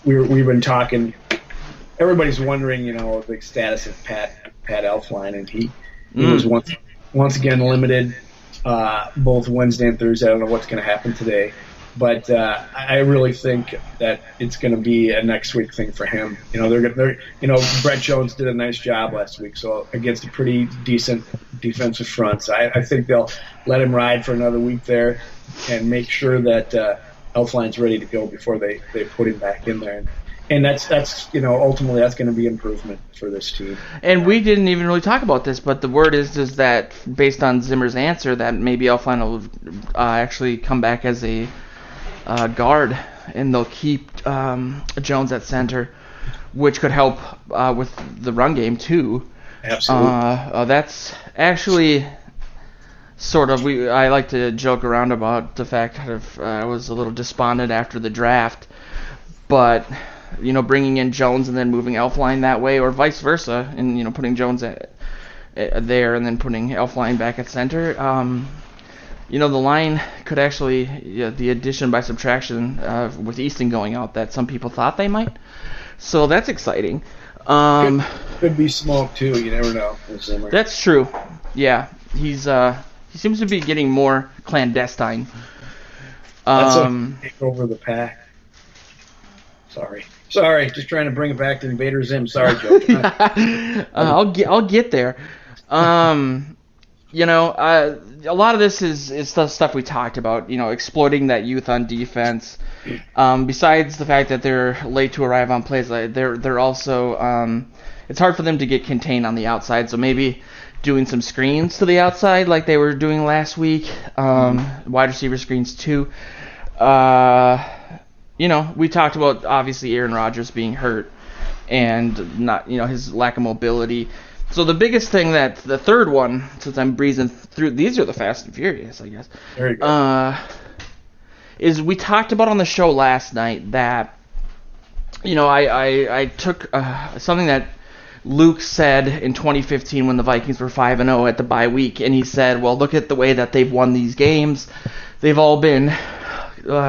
we've been talking. Everybody's wondering, the status of Pat Elflein, and he was once again limited both Wednesday and Thursday. I don't know what's going to happen today, but I really think that it's going to be a next week thing for him. Brett Jones did a nice job last week, so against a pretty decent defensive front. So I think they'll let him ride for another week there and make sure that Elflein's ready to go before they put him back in there. And that's ultimately that's going to be improvement for this team. And we didn't even really talk about this, but the word is that based on Zimmer's answer, that maybe Elflein will actually come back as a guard, and they'll keep Jones at center, which could help with the run game too. Absolutely. That's actually sort of I like to joke around about the fact that I was a little despondent after the draft, but bringing in Jones and then moving Elflein that way, or vice versa, and putting Jones there and then putting Elflein back at center. the line could actually, the addition by subtraction with Easton going out that some people thought they might. So that's exciting. Could be smoke too. You never know. That's true. Yeah, he seems to be getting more clandestine. That's take over the pack. Sorry, just trying to bring it back to Invader Zim. Sorry, Joe. I'll get there. A lot of this is stuff we talked about. Exploiting that youth on defense. Besides the fact that they're late to arrive on plays, they're also it's hard for them to get contained on the outside. So maybe doing some screens to the outside like they were doing last week. Wide receiver screens too. We talked about obviously Aaron Rodgers being hurt and not, his lack of mobility. So the biggest thing the third one, since I'm breezing through, these are the fast and furious, I guess. There you go. Is we talked about on the show last night that, I took something that Luke said in 2015 when the Vikings were 5-0 at the bye week, and he said, well, look at the way that they've won these games. They've all been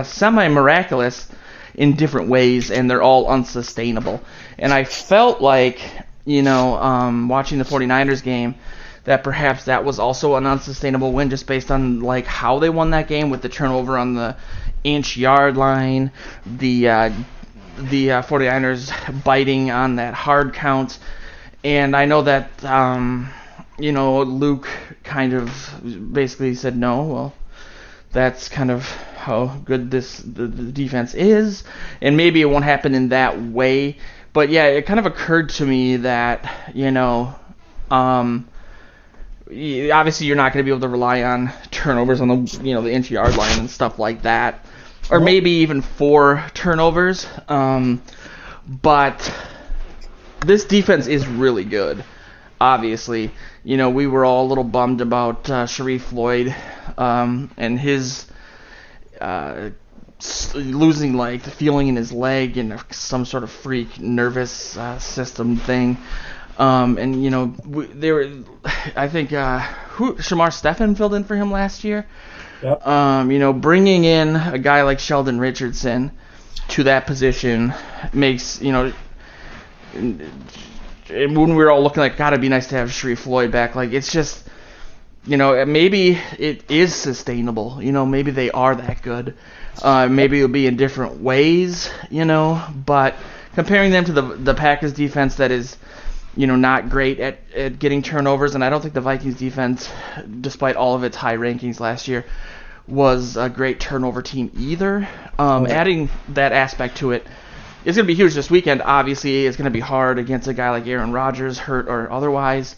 semi-miraculous in different ways, and they're all unsustainable. And I felt like, watching the 49ers game, that perhaps that was also an unsustainable win just based on like how they won that game with the turnover on the inch-yard line, the 49ers biting on that hard count. And I know that, Luke kind of basically said, no, well, that's kind of how good the defense is, and maybe it won't happen in that way. But yeah, it kind of occurred to me that, obviously you're not going to be able to rely on turnovers on the, the inch-yard line and stuff like that, or maybe even 4 turnovers. But this defense is really good. Obviously, we were all a little bummed about Sharif Floyd and his losing the feeling in his leg and some sort of freak nervous system thing. They were, I think, Shamar Stephen filled in for him last year. Yep. Bringing in a guy like Sheldon Richardson to that position makes, when we were all looking like, God, it'd be nice to have Sharif Floyd back. It's just, maybe it is sustainable. Maybe they are that good. Maybe it'll be in different ways, but comparing them to the Packers defense that is, not great at getting turnovers, and I don't think the Vikings defense, despite all of its high rankings last year, was a great turnover team either. Adding that aspect to it is going to be huge this weekend. Obviously, it's going to be hard against a guy like Aaron Rodgers, hurt or otherwise,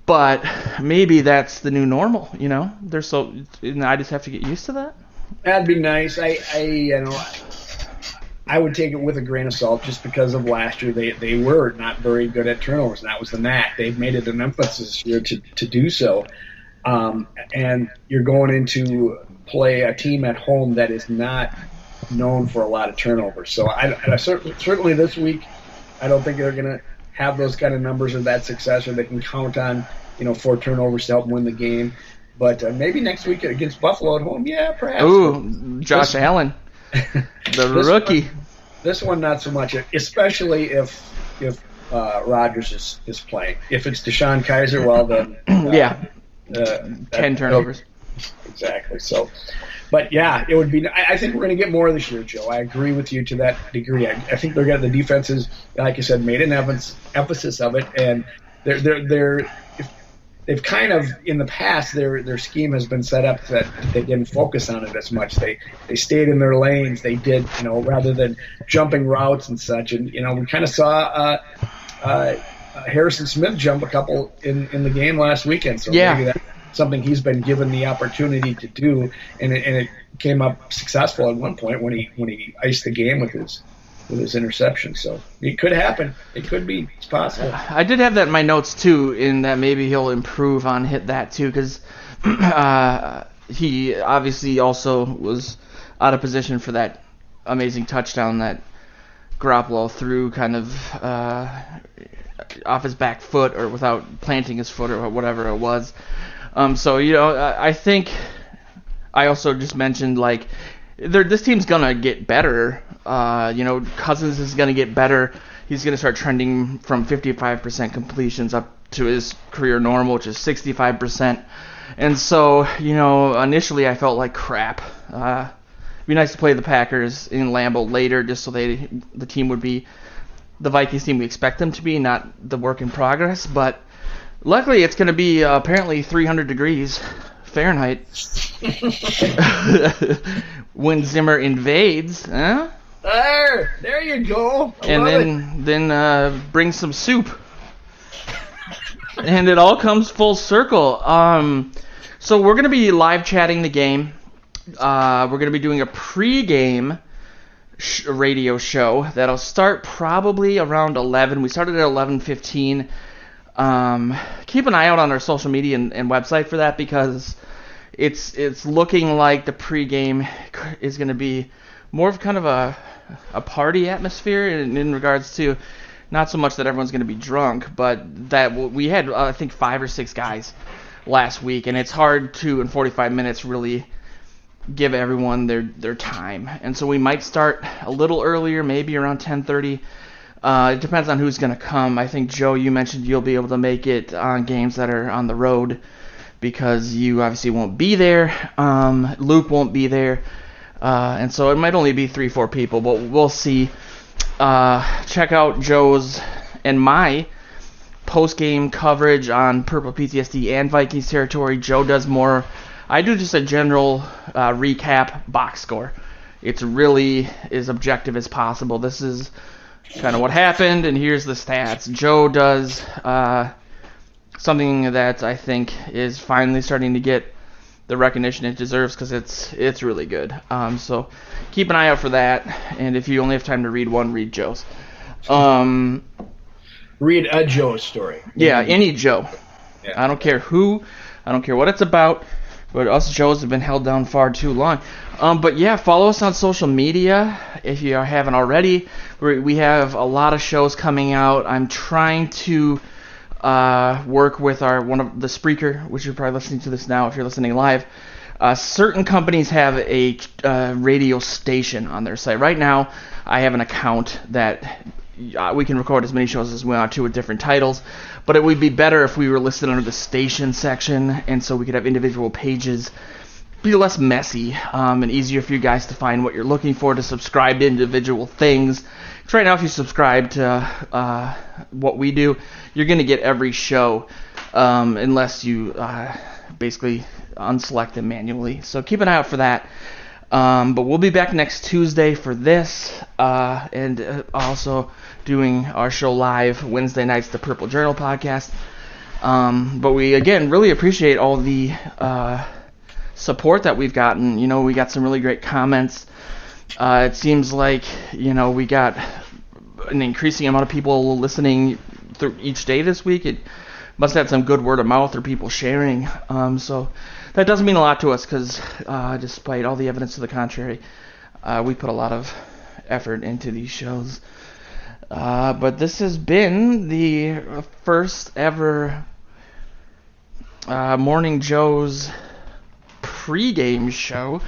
but maybe that's the new normal, I just have to get used to that. That'd be nice. I would take it with a grain of salt just because of last year. They were not very good at turnovers, and that was the knack. They've made it an emphasis this year to do so. And you're going into play a team at home that is not known for a lot of turnovers. So I certainly this week, I don't think they're going to have those kind of numbers or that success, or they can count on 4 turnovers to help win the game. But maybe next week against Buffalo at home, yeah, perhaps. Ooh, Josh Allen, the rookie. This one, not so much, especially if Rodgers is playing. If it's Deshaun Kaiser, well, then 10 turnovers. Exactly. So, but yeah, it would be. I think we're going to get more this year, Joe. I agree with you to that degree. I think they're getting the defenses, like you said, made an emphasis of it, and they've kind of, in the past, their scheme has been set up that they didn't focus on it as much. They stayed in their lanes. They did, rather than jumping routes and such. And, we kind of saw Harrison Smith jump a couple in the game last weekend. So maybe that's something he's been given the opportunity to do. And it came up successful at one point when he iced the game with his interception. So it could happen. It could be. It's possible. I did have that in my notes too, in that maybe he'll improve on that too, because he obviously also was out of position for that amazing touchdown that Garoppolo threw kind of off his back foot or without planting his foot or whatever it was. So I think I also just mentioned, like, this team's going to get better. Cousins is going to get better. He's going to start trending from 55% completions up to his career normal, which is 65%. And so, initially I felt like crap. It'd be nice to play the Packers in Lambeau later, just so the team would be the Vikings team we expect them to be, not the work in progress. But luckily, it's going to be apparently 300 degrees Fahrenheit when Zimmer invades. Huh? There you go. And then bring some soup. And it all comes full circle. So we're going to be live chatting the game. We're going to be doing a pre-game radio show that'll start probably around 11. We started at 11:15. Keep an eye out on our social media and website for that, because it's looking like the pre-game is going to be more of kind of a party atmosphere in regards to not so much that everyone's going to be drunk, but that we had, I think, 5 or 6 guys last week, and it's hard to, in 45 minutes, really give everyone their time. And so we might start a little earlier, maybe around 10:30. It depends on who's going to come. I think, Joe, you mentioned you'll be able to make it on games that are on the road because you obviously won't be there. Luke won't be there. And so it might only be 3-4 people, but we'll see. Check out Joe's and my post-game coverage on Purple PTSD and Vikings territory. Joe does more. I do just a general recap box score. It's really as objective as possible. This is kind of what happened, and here's the stats. Joe does something that I think is finally starting to get the recognition it deserves, because it's really good. So keep an eye out for that, and if you only have time to read one, read Joe's. Read a Joe story. Yeah, any Joe. Yeah. I don't care who, I don't care what it's about, but us Joes have been held down far too long. But yeah, follow us on social media if you haven't already. We have a lot of shows coming out. I'm trying to work with one of the Spreaker, which you're probably listening to this now if you're listening live. Certain companies have a radio station on their site. Right now, I have an account that we can record as many shows as we want to with different titles, but it would be better if we were listed under the station section, and so we could have individual pages. Be less messy and easier for you guys to find what you're looking for, to subscribe to individual things. Because right now, if you subscribe to what we do, you're going to get every show unless you basically unselect them manually. So keep an eye out for that. But we'll be back next Tuesday for this, and also doing our show live Wednesday nights, the Purple Journal podcast. But we, again, really appreciate all the support that we've gotten. We got some really great comments. It seems like, we got an increasing amount of people listening through each day this week. It must have had some good word of mouth or people sharing. So that doesn't mean a lot to us, because despite all the evidence to the contrary, we put a lot of effort into these shows. But this has been the first ever Morning Joe's pregame show.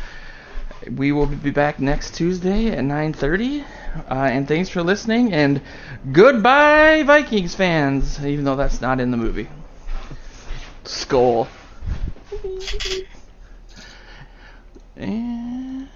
We will be back next Tuesday at 9:30. And thanks for listening, and goodbye, Vikings fans, even though that's not in the movie. Skull. And